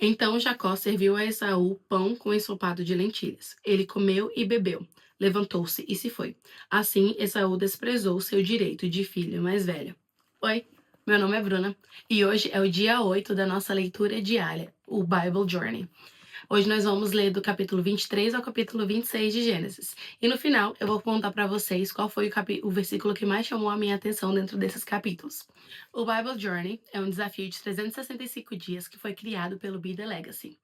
Então Jacó serviu a Esaú pão com ensopado de lentilhas. Ele comeu e bebeu. Levantou-se e se foi. Assim, Esaú desprezou seu direito de filho mais velho. Oi, meu nome é Bruna e hoje é o dia 8 da nossa leitura diária, o Bible Journey. Hoje nós vamos ler do capítulo 23 ao capítulo 26 de Gênesis. E no final eu vou contar para vocês qual foi o versículo que mais chamou a minha atenção dentro desses capítulos. O Bible Journey é um desafio de 365 dias que foi criado pelo Be The Legacy.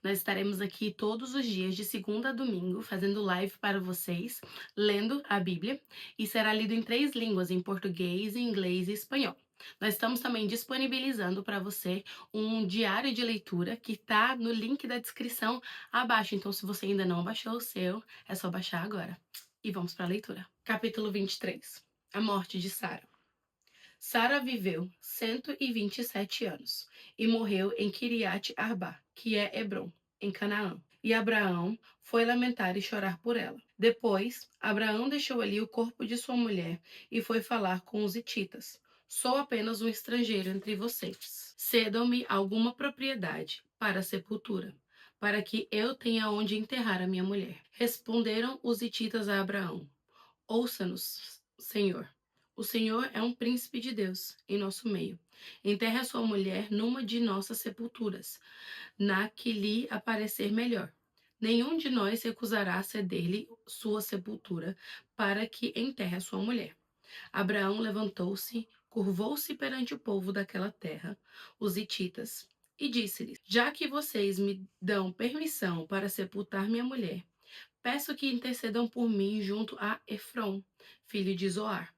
Nós estaremos aqui todos os dias, de segunda a domingo, fazendo live para vocês, lendo a Bíblia, e será lido em 3 línguas, em português, inglês e espanhol. Nós estamos também disponibilizando para você um diário de leitura que está no link da descrição abaixo. Então, se você ainda não baixou o seu, é só baixar agora. E vamos para a leitura. Capítulo 23. A morte de Sara. Sara viveu 127 anos e morreu em Kiriat Arba, que é Hebrom, em Canaã. E Abraão foi lamentar e chorar por ela. Depois, Abraão deixou ali o corpo de sua mulher e foi falar com os hititas. Sou apenas um estrangeiro entre vocês. Cedam-me alguma propriedade para a sepultura, para que eu tenha onde enterrar a minha mulher. Responderam os hititas a Abraão: Ouça-nos, Senhor. O Senhor é um príncipe de Deus em nosso meio. Enterre a sua mulher numa de nossas sepulturas, na que lhe aparecer melhor. Nenhum de nós recusará ceder-lhe sua sepultura para que enterre a sua mulher. Abraão levantou-se, curvou-se perante o povo daquela terra, os hititas, e disse-lhes: Já que vocês me dão permissão para sepultar minha mulher, peço que intercedam por mim junto a Efrom, filho de Zoar,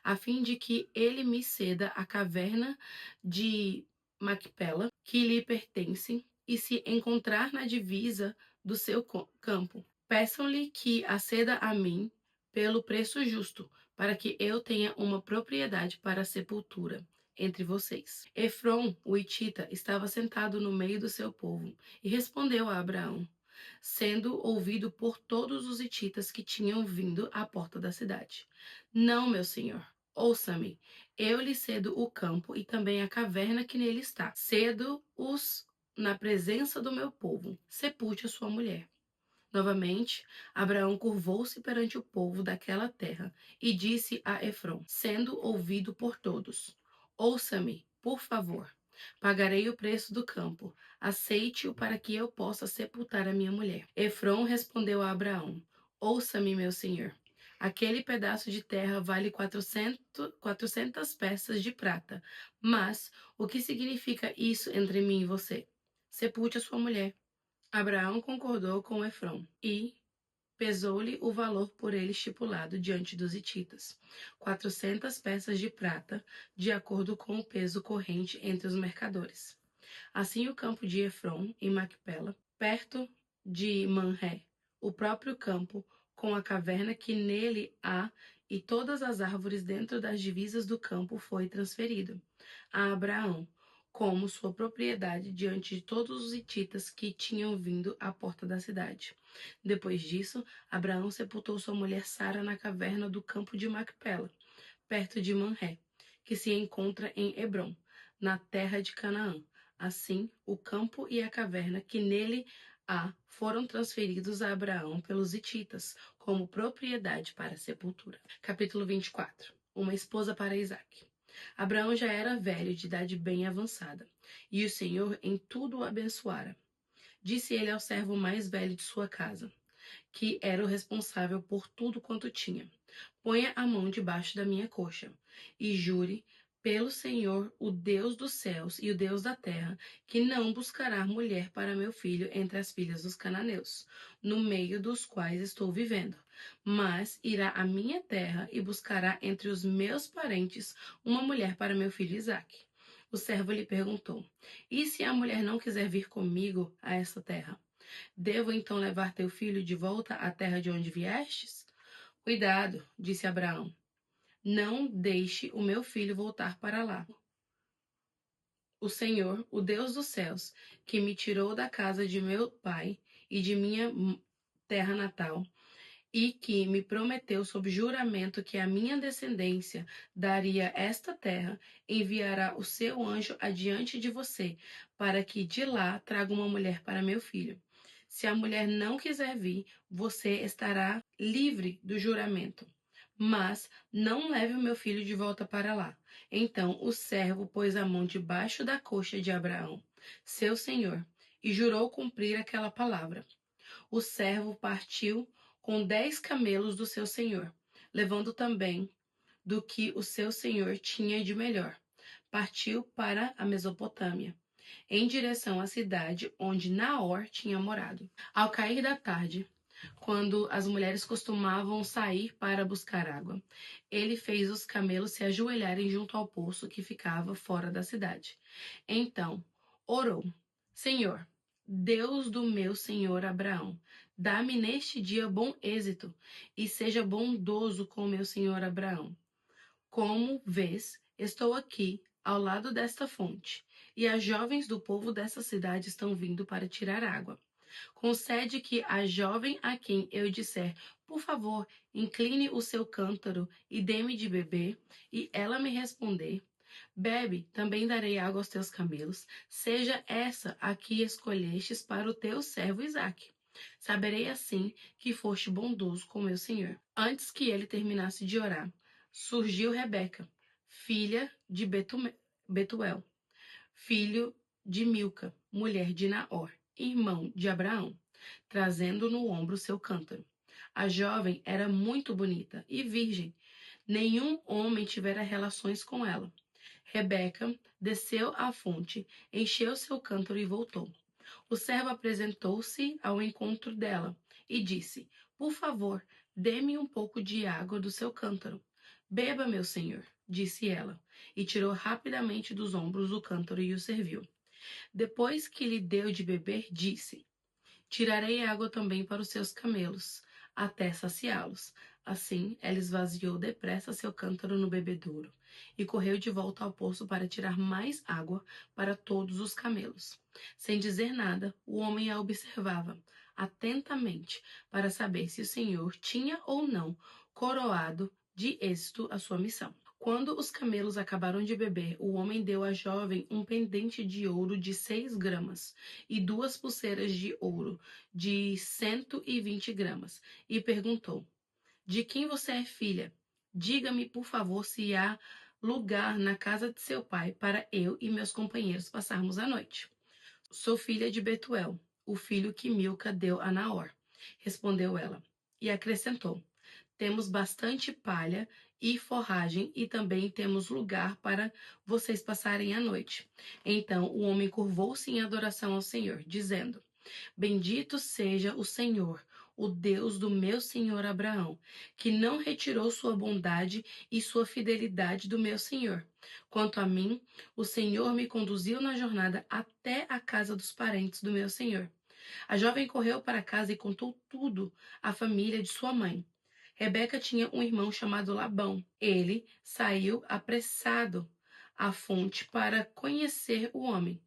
a fim de que ele me ceda a caverna de Macpela, que lhe pertence, e se encontrar na divisa do seu campo. Peçam-lhe que a ceda a mim pelo preço justo, para que eu tenha uma propriedade para a sepultura entre vocês. Efrom, o hitita, estava sentado no meio do seu povo e respondeu a Abraão, sendo ouvido por todos os hititas que tinham vindo à porta da cidade. Não, meu senhor, ouça-me. Eu lhe cedo o campo e também a caverna que nele está. Cedo-os na presença do meu povo. Sepulte a sua mulher. Novamente, Abraão curvou-se perante o povo daquela terra e disse a Efrom, sendo ouvido por todos: Ouça-me, por favor. Pagarei o preço do campo. Aceite-o para que eu possa sepultar a minha mulher. Efrom respondeu a Abraão: Ouça-me, meu senhor. Aquele pedaço de terra vale 400 peças de prata. Mas o que significa isso entre mim e você? Sepulte a sua mulher. Abraão concordou com Efrom e pesou-lhe o valor por ele estipulado diante dos hititas, 400 peças de prata, de acordo com o peso corrente entre os mercadores. Assim o campo de Efrom, em Macpela, perto de Manré, o próprio campo, com a caverna que nele há e todas as árvores dentro das divisas do campo foi transferido a Abraão, como sua propriedade diante de todos os hititas que tinham vindo à porta da cidade. Depois disso, Abraão sepultou sua mulher Sara na caverna do campo de Macpela, perto de Manré, que se encontra em Hebrom, na terra de Canaã. Assim, o campo e a caverna que nele há foram transferidos a Abraão pelos hititas, como propriedade para a sepultura. Capítulo 24. Uma esposa para Isaque. Abraão já era velho, de idade bem avançada, e o Senhor em tudo o abençoara. Disse ele ao servo mais velho de sua casa, que era o responsável por tudo quanto tinha: Ponha a mão debaixo da minha coxa, e jure pelo Senhor, o Deus dos céus e o Deus da terra, que não buscará mulher para meu filho entre as filhas dos cananeus, no meio dos quais estou vivendo, mas irá à minha terra e buscará entre os meus parentes uma mulher para meu filho Isaque. O servo lhe perguntou: E se a mulher não quiser vir comigo a essa terra? Devo então levar teu filho de volta à terra de onde viestes? Cuidado, disse Abraão. Não deixe o meu filho voltar para lá. O Senhor, o Deus dos céus, que me tirou da casa de meu pai e de minha terra natal, e que me prometeu sob juramento que a minha descendência daria esta terra, enviará o seu anjo adiante de você, para que de lá traga uma mulher para meu filho. Se a mulher não quiser vir, você estará livre do juramento. Mas não leve o meu filho de volta para lá. Então o servo pôs a mão debaixo da coxa de Abraão, seu senhor, e jurou cumprir aquela palavra. O servo partiu com 10 camelos do seu senhor, levando também do que o seu senhor tinha de melhor. Partiu para a Mesopotâmia, em direção à cidade onde Naor tinha morado. Ao cair da tarde, quando as mulheres costumavam sair para buscar água, ele fez os camelos se ajoelharem junto ao poço que ficava fora da cidade. Então orou: Senhor, Deus do meu senhor Abraão, dá-me neste dia bom êxito e seja bondoso com meu senhor Abraão. Como vês, estou aqui ao lado desta fonte, e as jovens do povo dessa cidade estão vindo para tirar água. Concede que a jovem a quem eu disser, por favor, incline o seu cântaro e dê-me de beber, e ela me responder, bebe, também darei água aos teus camelos, seja essa a que escolhestes para o teu servo Isaque. Saberei assim que foste bondoso com meu senhor. Antes que ele terminasse de orar, surgiu Rebeca, filha de Betuel, filho de Milca, mulher de Naor, irmão de Abraão, trazendo no ombro seu cântaro. A jovem era muito bonita e virgem. Nenhum homem tivera relações com ela. Rebeca desceu à fonte, encheu seu cântaro e voltou. O servo apresentou-se ao encontro dela e disse: Por favor, dê-me um pouco de água do seu cântaro. Beba, meu senhor, disse ela, e tirou rapidamente dos ombros o cântaro e o serviu. Depois que lhe deu de beber, disse: Tirarei água também para os seus camelos, até saciá-los. Assim, ela esvaziou depressa seu cântaro no bebedouro e correu de volta ao poço para tirar mais água para todos os camelos. Sem dizer nada, o homem a observava atentamente para saber se o Senhor tinha ou não coroado de êxito a sua missão. Quando os camelos acabaram de beber, o homem deu à jovem um pendente de ouro de 6 gramas e 2 pulseiras de ouro de 120 gramas e perguntou: De quem você é filha? Diga-me, por favor, se há lugar na casa de seu pai para eu e meus companheiros passarmos a noite. Sou filha de Betuel, o filho que Milca deu a Naor, respondeu ela. E acrescentou: Temos bastante palha e forragem e também temos lugar para vocês passarem a noite. Então o homem curvou-se em adoração ao Senhor, dizendo: Bendito seja o Senhor, o Deus do meu senhor Abraão, que não retirou sua bondade e sua fidelidade do meu senhor. Quanto a mim, o Senhor me conduziu na jornada até a casa dos parentes do meu senhor. A jovem correu para casa e contou tudo à família de sua mãe. Rebeca tinha um irmão chamado Labão. Ele saiu apressado à fonte para conhecer o homem,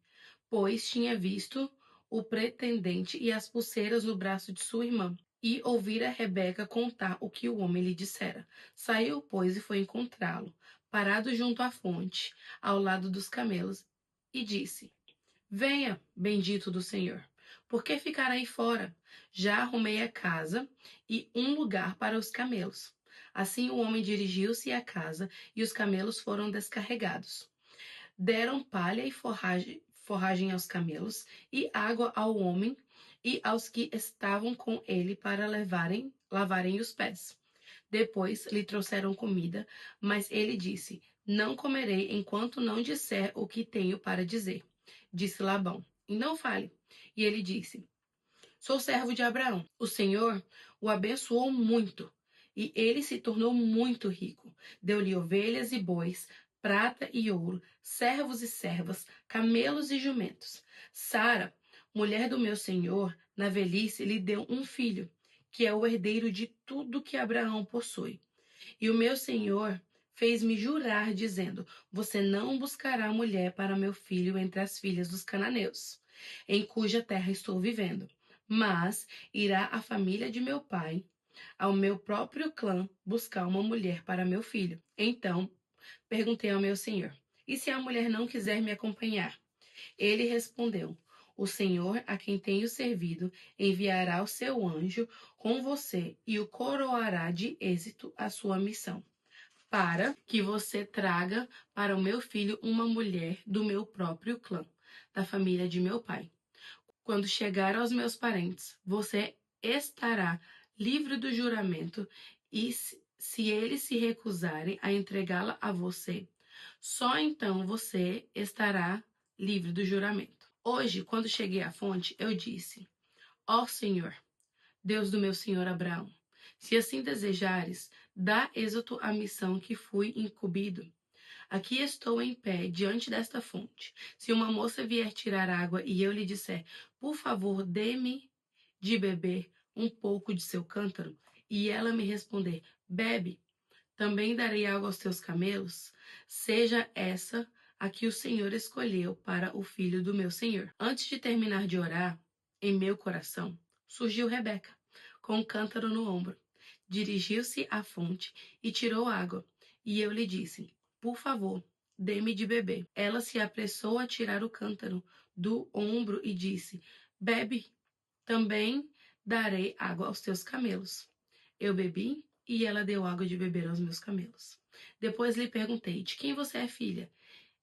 pois tinha visto o pretendente e as pulseiras no braço de sua irmã, e ouvira Rebeca contar o que o homem lhe dissera. Saiu, pois, e foi encontrá-lo, parado junto à fonte, ao lado dos camelos, e disse: Venha, bendito do Senhor. Por que ficar aí fora? Já arrumei a casa e um lugar para os camelos. Assim o homem dirigiu-se à casa e os camelos foram descarregados. Deram palha e forragem aos camelos e água ao homem e aos que estavam com ele para lavarem os pés. Depois lhe trouxeram comida, mas ele disse: Não comerei enquanto não disser o que tenho para dizer. Disse Labão: E não fale. E ele disse: Sou servo de Abraão. O Senhor o abençoou muito, e ele se tornou muito rico. Deu-lhe ovelhas e bois, prata e ouro, servos e servas, camelos e jumentos. Sara, mulher do meu senhor, na velhice lhe deu um filho, que é o herdeiro de tudo que Abraão possui. E o meu senhor fez-me jurar, dizendo: Você não buscará mulher para meu filho entre as filhas dos cananeus, em cuja terra estou vivendo, mas irá à família de meu pai ao meu próprio clã buscar uma mulher para meu filho. Então perguntei ao meu senhor: e se a mulher não quiser me acompanhar? Ele respondeu: o Senhor, a quem tenho servido, enviará o seu anjo com você e o coroará de êxito a sua missão, para que você traga para o meu filho uma mulher do meu próprio clã, da família de meu pai. Quando chegar aos meus parentes, você estará livre do juramento, e se eles se recusarem a entregá-la a você, só então você estará livre do juramento. Hoje, quando cheguei à fonte, eu disse: ó Senhor, Deus do meu senhor Abraão, se assim desejares, dá êxito à missão que fui incumbido. Aqui estou em pé diante desta fonte. Se uma moça vier tirar água e eu lhe disser: por favor, dê-me de beber um pouco de seu cântaro, e ela me responder: bebe, também darei água aos teus camelos, seja essa a que o Senhor escolheu para o filho do meu senhor. Antes de terminar de orar, em meu coração surgiu Rebeca, com um cântaro no ombro. Dirigiu-se à fonte e tirou água, e eu lhe disse: por favor, dê-me de beber. Ela se apressou a tirar o cântaro do ombro e disse: bebe, também darei água aos teus camelos. Eu bebi e ela deu água de beber aos meus camelos. Depois lhe perguntei: de quem você é filha?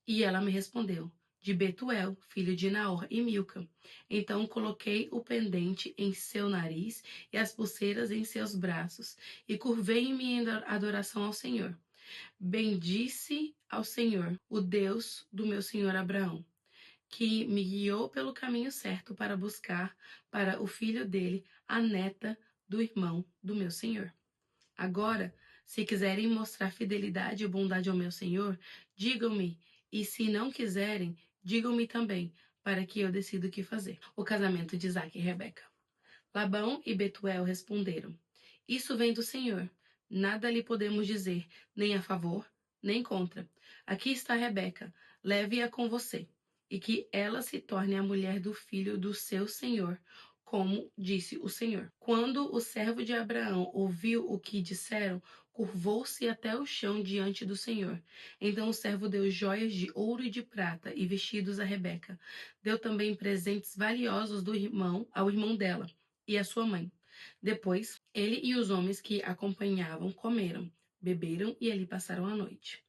E ela me respondeu: de Betuel, filho de Naor e Milca. Então coloquei o pendente em seu nariz e as pulseiras em seus braços, e curvei-me em adoração ao Senhor. Bendisse ao Senhor, o Deus do meu senhor Abraão, que me guiou pelo caminho certo para buscar para o filho dele a neta do irmão do meu senhor. Agora, se quiserem mostrar fidelidade e bondade ao meu senhor, digam-me, e se não quiserem, digam-me também, para que eu decida o que fazer. O casamento de Isaque e Rebeca. Labão e Betuel responderam: isso vem do Senhor. Nada lhe podemos dizer, nem a favor, nem contra. Aqui está Rebeca, leve-a com você, e que ela se torne a mulher do filho do seu senhor, como disse o Senhor. Quando o servo de Abraão ouviu o que disseram, curvou-se até o chão diante do Senhor. Então o servo deu joias de ouro e de prata e vestidos a Rebeca. Deu também presentes valiosos ao irmão dela e à sua mãe. Depois, ele e os homens que acompanhavam comeram, beberam e ali passaram a noite.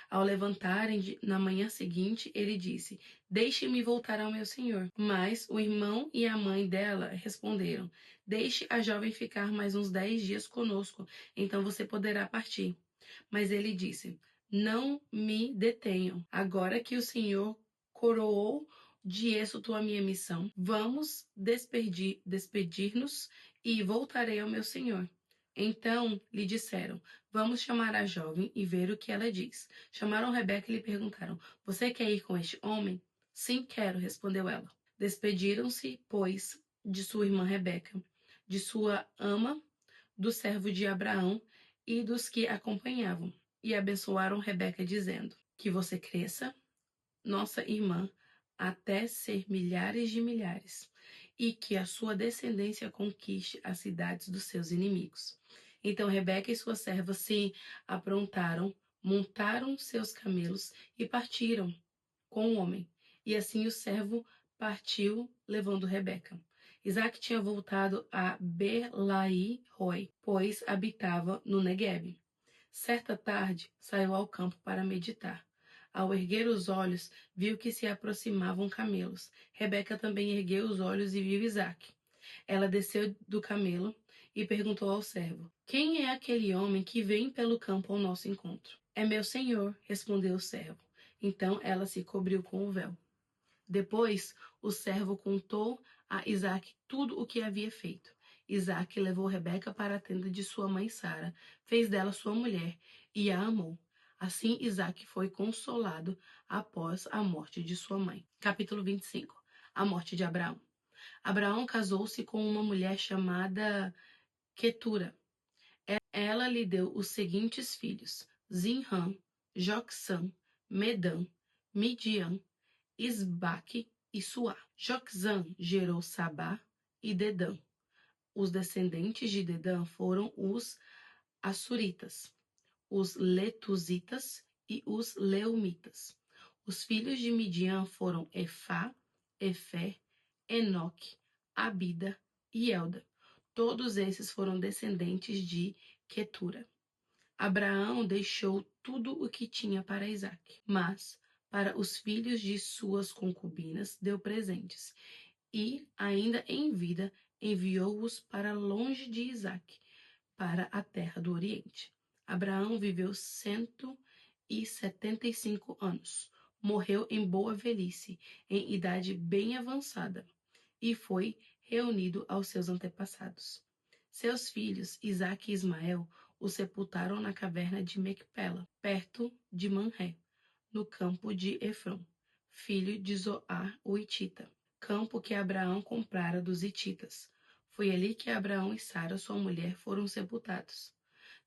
Ao levantarem na manhã seguinte, ele disse: deixe-me voltar ao meu senhor. Mas o irmão e a mãe dela responderam: deixe a jovem ficar mais uns 10 dias conosco, então você poderá partir. Mas ele disse: não me detenham. Agora que o Senhor coroou de êxito a minha missão, vamos despedir-nos e voltarei ao meu senhor. Então lhe disseram: vamos chamar a jovem e ver o que ela diz. Chamaram Rebeca e lhe perguntaram: você quer ir com este homem? Sim, quero, respondeu ela. Despediram-se, pois, de sua irmã Rebeca, de sua ama, do servo de Abraão e dos que acompanhavam, e abençoaram Rebeca, dizendo: que você cresça, nossa irmã, até ser milhares de milhares, e que a sua descendência conquiste as cidades dos seus inimigos. Então Rebeca e sua serva se aprontaram, montaram seus camelos e partiram com o homem. E assim o servo partiu, levando Rebeca. Isaac tinha voltado a Belai-Roi, pois habitava no Neguebe. Certa tarde, saiu ao campo para meditar. Ao erguer os olhos, viu que se aproximavam camelos. Rebeca também ergueu os olhos e viu Isaque. Ela desceu do camelo e perguntou ao servo: quem é aquele homem que vem pelo campo ao nosso encontro? É meu senhor, respondeu o servo. Então ela se cobriu com o véu. Depois, o servo contou a Isaque tudo o que havia feito. Isaque levou Rebeca para a tenda de sua mãe Sara, fez dela sua mulher e a amou. Assim, Isaque foi consolado após a morte de sua mãe. Capítulo 25. A morte de Abraão. Abraão casou-se com uma mulher chamada Quetura. Ela lhe deu os seguintes filhos: Zinram, Jocsã, Medã, Midian, Isbaque e Suá. Jocsã gerou Sabá e Dedã. Os descendentes de Dedã foram os Assuritas, os Letuzitas e os Leumitas. Os filhos de Midian foram Efá, Efer, Enoque, Abida e Elda. Todos esses foram descendentes de Quetura. Abraão deixou tudo o que tinha para Isaque, mas para os filhos de suas concubinas deu presentes, e, ainda em vida, enviou-os para longe de Isaque, para a terra do Oriente. Abraão viveu 175 anos. Morreu em boa velhice, em idade bem avançada, e foi reunido aos seus antepassados. Seus filhos, Isaque e Ismael, o sepultaram na caverna de Macpela, perto de Manré, no campo de Efron, filho de Zoar, o Hitita, campo que Abraão comprara dos hititas. Foi ali que Abraão e Sara, sua mulher, foram sepultados.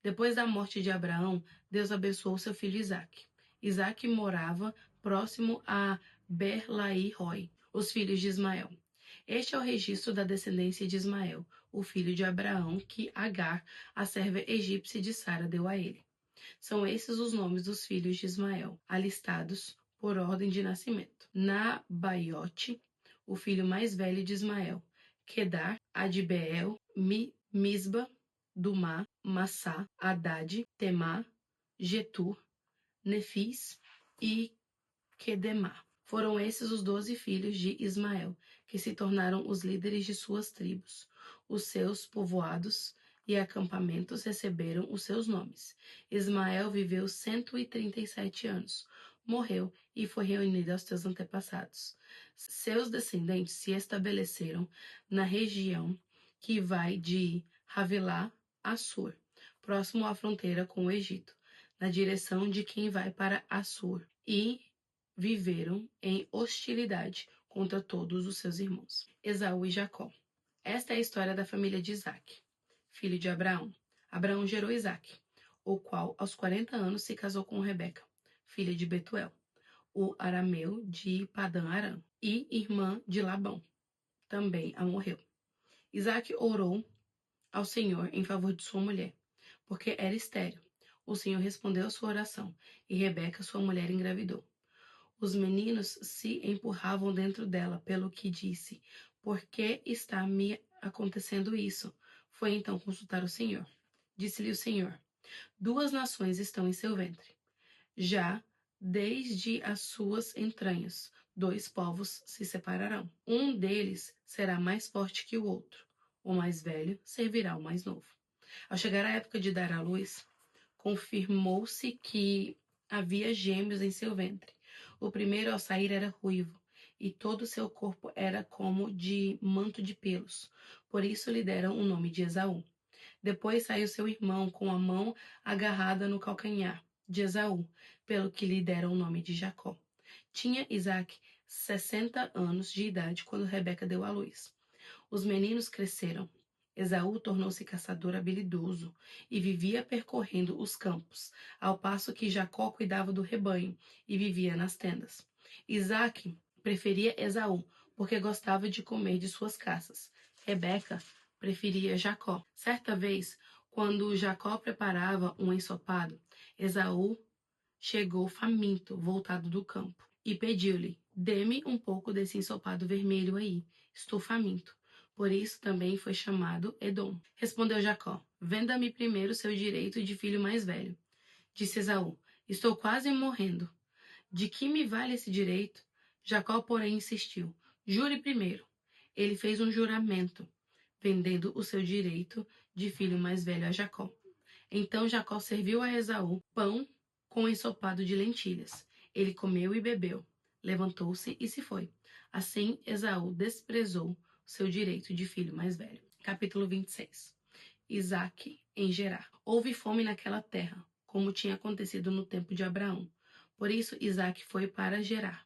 Depois da morte de Abraão, Deus abençoou seu filho Isaque. Isaque morava próximo a Ber-lai-roi, os filhos de Ismael. Este é o registro da descendência de Ismael, o filho de Abraão, que Agar, a serva egípcia de Sara, deu a ele. São esses os nomes dos filhos de Ismael, alistados por ordem de nascimento. Nabaiote, o filho mais velho de Ismael, Quedar, Adbeel, Misba, Dumá, Massá, Haddad, Temá, Getur, Nefis e Quedemá. Foram esses os 12 filhos de Ismael, que se tornaram os líderes de suas tribos. Os seus povoados e acampamentos receberam os seus nomes. Ismael viveu 137 anos, morreu e foi reunido aos seus antepassados. Seus descendentes se estabeleceram na região que vai de Havilá a Sur, próximo à fronteira com o Egito, na direção de quem vai para Assur, e viveram em hostilidade contra todos os seus irmãos. Esaú e Jacó. Esta é a história da família de Isaque, filho de Abraão. Abraão gerou Isaque, o qual aos 40 anos se casou com Rebeca, filha de Betuel, o arameu de Padã Arã, e irmã de Labão. Também a morreu. Isaque orou ao Senhor em favor de sua mulher, porque era estéril. O Senhor respondeu a sua oração, e Rebeca, sua mulher, engravidou. Os meninos se empurravam dentro dela, pelo que disse: Por que está me acontecendo isso? Foi então consultar o Senhor. Disse-lhe o Senhor: 2 nações estão em seu ventre. Já desde as suas entranhas, 2 povos se separarão. Um deles será mais forte que o outro. O mais velho servirá ao mais novo. Ao chegar a época de dar à luz, confirmou-se que havia gêmeos em seu ventre. O primeiro ao sair era ruivo, e todo o seu corpo era como de manto de pelos. Por isso lhe deram o nome de Esaú. Depois saiu seu irmão com a mão agarrada no calcanhar de Esaú, pelo que lhe deram o nome de Jacó. Tinha Isaque 60 anos de idade quando Rebeca deu à luz. Os meninos cresceram. Esaú tornou-se caçador habilidoso e vivia percorrendo os campos, ao passo que Jacó cuidava do rebanho e vivia nas tendas. Isaque preferia Esaú, porque gostava de comer de suas caças. Rebeca preferia Jacó. Certa vez, quando Jacó preparava um ensopado, Esaú chegou faminto, voltado do campo, e pediu-lhe: Dê-me um pouco desse ensopado vermelho aí, estou faminto. Por isso também foi chamado Edom. Respondeu Jacó: Venda-me primeiro seu direito de filho mais velho. Disse Esaú: Estou quase morrendo. De que me vale esse direito? Jacó, porém, insistiu: Jure primeiro. Ele fez um juramento, vendendo o seu direito de filho mais velho a Jacó. Então Jacó serviu a Esaú pão com ensopado de lentilhas. Ele comeu e bebeu, levantou-se e se foi. Assim Esaú desprezou seu direito de filho mais velho. Capítulo 26. Isaque em Gerar. Houve fome naquela terra, como tinha acontecido no tempo de Abraão. Por isso Isaque foi para Gerar,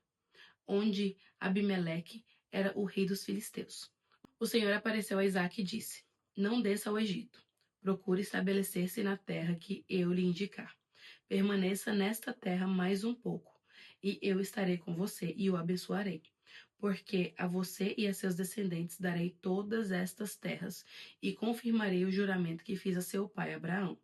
onde Abimeleque era o rei dos filisteus. O Senhor apareceu a Isaque e disse: Não desça ao Egito. Procure estabelecer-se na terra que eu lhe indicar. Permaneça nesta terra mais um pouco, e eu estarei com você e o abençoarei. porque a você e a seus descendentes darei todas estas terras e confirmarei o juramento que fiz a seu pai Abraão.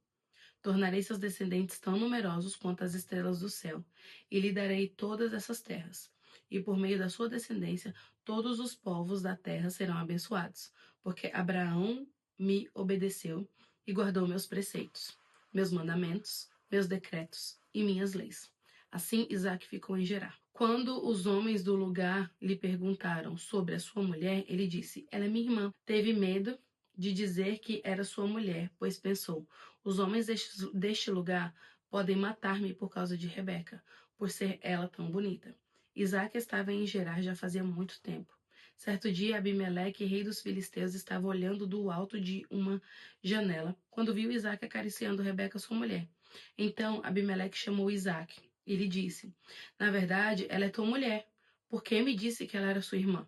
Tornarei seus descendentes tão numerosos quanto as estrelas do céu, e lhe darei todas essas terras. E por meio da sua descendência, todos os povos da terra serão abençoados, porque Abraão me obedeceu e guardou meus preceitos, meus mandamentos, meus decretos e minhas leis. Assim Isaque ficou em Gerar. Quando os homens do lugar lhe perguntaram sobre a sua mulher, ele disse: Ela é minha irmã. Teve medo de dizer que era sua mulher, pois pensou: os homens deste lugar podem matar-me por causa de Rebeca, por ser ela tão bonita. Isaque estava em Gerar já fazia muito tempo. Certo dia, Abimeleque, rei dos filisteus, estava olhando do alto de uma janela, quando viu Isaque acariciando Rebeca, sua mulher. Então, Abimeleque chamou Isaque e lhe disse: Na verdade, ela é tua mulher. Por que me disse que ela era sua irmã?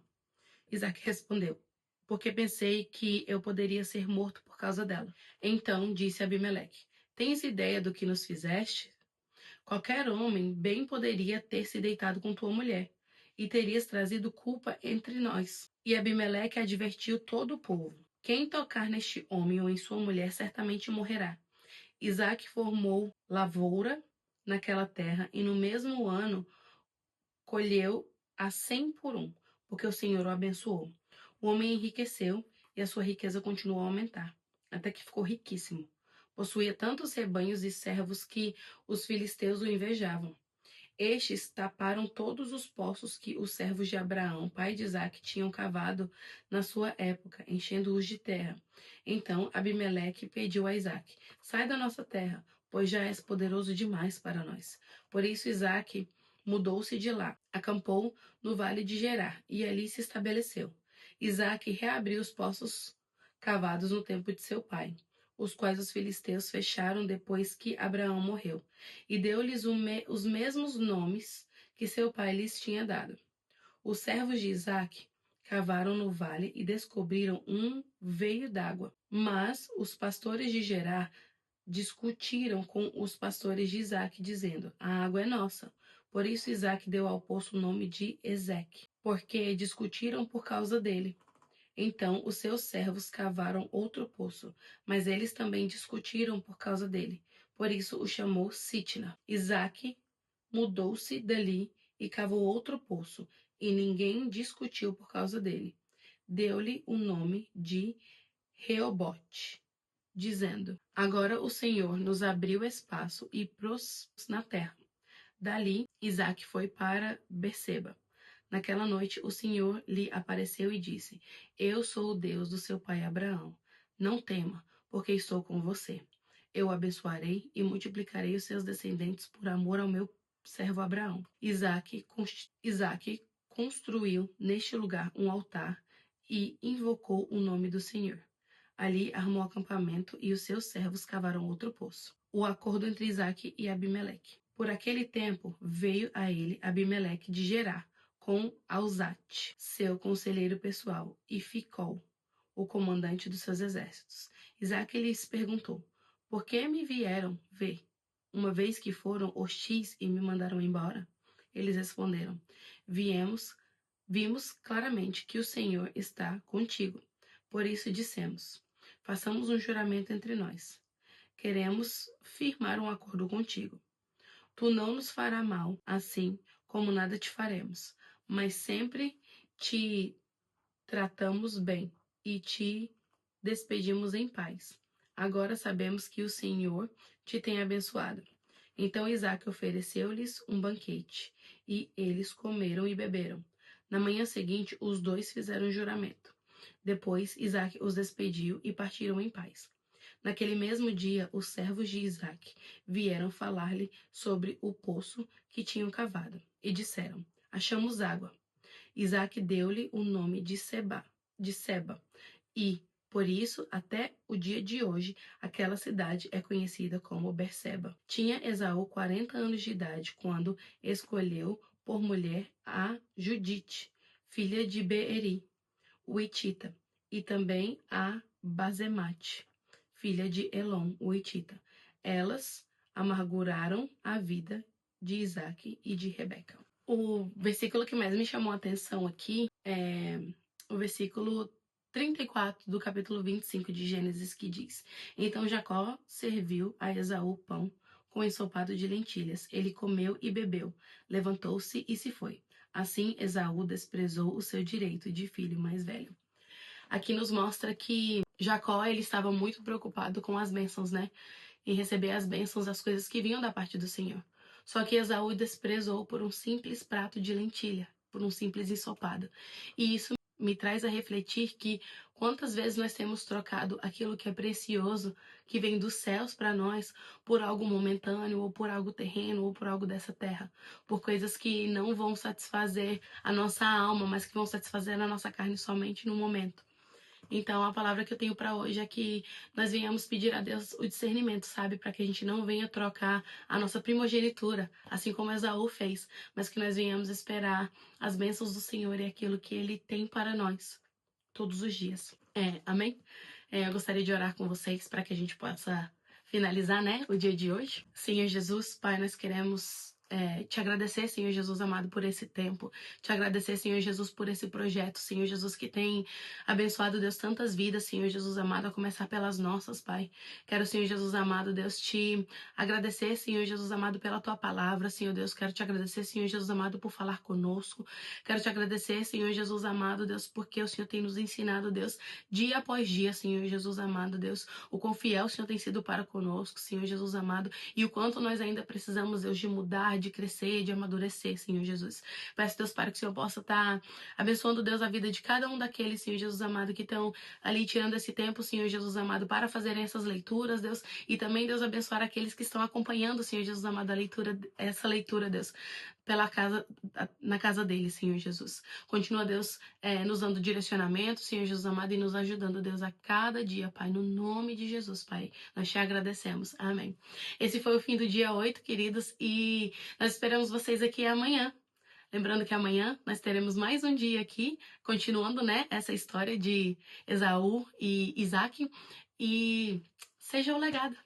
Isaque respondeu: Porque pensei que eu poderia ser morto por causa dela. Então disse Abimeleque: Tens ideia do que nos fizeste? Qualquer homem bem poderia ter se deitado com tua mulher, e terias trazido culpa entre nós. E Abimeleque advertiu todo o povo: Quem tocar neste homem ou em sua mulher certamente morrerá. Isaque formou lavoura naquela terra, e no mesmo ano colheu a 100 por um, porque o Senhor o abençoou. O homem enriqueceu e a sua riqueza continuou a aumentar, até que ficou riquíssimo. Possuía tantos rebanhos e servos que os filisteus o invejavam. Estes taparam todos os poços que os servos de Abraão, pai de Isaque, tinham cavado na sua época, enchendo-os de terra. Então Abimeleque pediu a Isaque: Sai da nossa terra, pois já és poderoso demais para nós. Por isso Isaque mudou-se de lá, acampou no vale de Gerar e ali se estabeleceu. Isaque reabriu os poços cavados no tempo de seu pai, os quais os filisteus fecharam depois que Abraão morreu, e deu-lhes os mesmos nomes que seu pai lhes tinha dado. Os servos de Isaque cavaram no vale e descobriram um veio d'água, mas os pastores de Gerar discutiram com os pastores de Isaque, dizendo: A água é nossa. Por isso Isaque deu ao poço o nome de Ezeque, porque discutiram por causa dele. Então os seus servos cavaram outro poço, mas eles também discutiram por causa dele. Por isso o chamou Sitna. Isaque mudou-se dali e cavou outro poço, e ninguém discutiu por causa dele. Deu-lhe o nome de Reobote, dizendo: Agora o Senhor nos abriu espaço e pôs na terra. Dali, Isaque foi para Berseba. Naquela noite, o Senhor lhe apareceu e disse: Eu sou o Deus do seu pai Abraão. Não tema, porque estou com você. Eu o abençoarei e multiplicarei os seus descendentes por amor ao meu servo Abraão. Isaque construiu neste lugar um altar e invocou o nome do Senhor. Ali armou acampamento e os seus servos cavaram outro poço. O acordo entre Isaque e Abimeleque. Por aquele tempo veio a ele Abimeleque de Gerar, com Alzate, seu conselheiro pessoal, e Ficol, o comandante dos seus exércitos. Isaque lhes perguntou: Por que me vieram ver, uma vez que foram hostis e me mandaram embora? Eles responderam: Vimos claramente que o Senhor está contigo. Por isso dissemos: Façamos um juramento entre nós. Queremos firmar um acordo contigo. Tu não nos fará mal, assim como nada te faremos, mas sempre te tratamos bem e te despedimos em paz. Agora sabemos que o Senhor te tem abençoado. Então Isaque ofereceu-lhes um banquete, e eles comeram e beberam. Na manhã seguinte, os dois fizeram juramento. Depois Isaque os despediu e partiram em paz. Naquele mesmo dia, os servos de Isaque vieram falar-lhe sobre o poço que tinham cavado, e disseram: Achamos água. Isaque deu-lhe o nome de Seba, e, por isso, até o dia de hoje, aquela cidade é conhecida como Berseba. Tinha Esaú 40 anos de idade quando escolheu por mulher a Judite, filha de Beeri, o Hitita, e também a Basemate, filha de Elon, o Hitita. Elas amarguraram a vida de Isaque e de Rebeca. O versículo que mais me chamou a atenção aqui é o versículo 34 do capítulo 25 de Gênesis, que diz: Então Jacó serviu a Esaú pão com ensopado de lentilhas. Ele comeu e bebeu, levantou-se e se foi. Assim, Esaú desprezou o seu direito de filho mais velho. Aqui nos mostra que Jacó ele estava muito preocupado com as bênçãos, né? Em receber as bênçãos, as coisas que vinham da parte do Senhor. Só que Esaú desprezou por um simples prato de lentilha, por um simples ensopado. E isso me traz a refletir que quantas vezes nós temos trocado aquilo que é precioso, que vem dos céus para nós, por algo momentâneo, ou por algo terreno, ou por algo dessa terra, por coisas que não vão satisfazer a nossa alma, mas que vão satisfazer a nossa carne somente no momento. Então, a palavra que eu tenho para hoje é que nós venhamos pedir a Deus o discernimento, sabe? Para que a gente não venha trocar a nossa primogenitura, assim como Esaú fez, mas que nós venhamos esperar as bênçãos do Senhor e aquilo que Ele tem para nós todos os dias. Amém? Eu gostaria de orar com vocês para que a gente possa finalizar, né, o dia de hoje. Senhor Jesus, Pai, nós queremos te agradecer, Senhor Jesus amado, por esse tempo. Te agradecer, Senhor Jesus, por esse projeto, Senhor Jesus, que tem abençoado, Deus, tantas vidas, Senhor Jesus amado, a começar pelas nossas, Pai. Quero, Senhor Jesus amado, Deus, te agradecer, Senhor Jesus amado, pela tua palavra, Senhor Deus. Quero te agradecer, Senhor Jesus amado, por falar conosco. Quero te agradecer, Senhor Jesus amado, Deus, porque o Senhor tem nos ensinado, Deus, dia após dia, Senhor Jesus amado, Deus, o quão fiel o Senhor tem sido para conosco, Senhor Jesus amado, e o quanto nós ainda precisamos, Deus, de mudar, de crescer, de amadurecer, Senhor Jesus. Peço, Deus, para que o Senhor possa estar abençoando, Deus, a vida de cada um daqueles, Senhor Jesus amado, que estão ali tirando esse tempo, Senhor Jesus amado, para fazerem essas leituras, Deus, e também, Deus, abençoar aqueles que estão acompanhando, Senhor Jesus amado, essa leitura, Deus, na casa deles, Senhor Jesus. Continua, Deus, nos dando direcionamento, Senhor Jesus amado, e nos ajudando, Deus, a cada dia, Pai, no nome de Jesus, Pai. Nós te agradecemos. Amém. Esse foi o fim do dia 8, queridos, e nós esperamos vocês aqui amanhã. Lembrando que amanhã nós teremos mais um dia aqui, continuando, né, essa história de Esaú e Isaac, e seja o legado.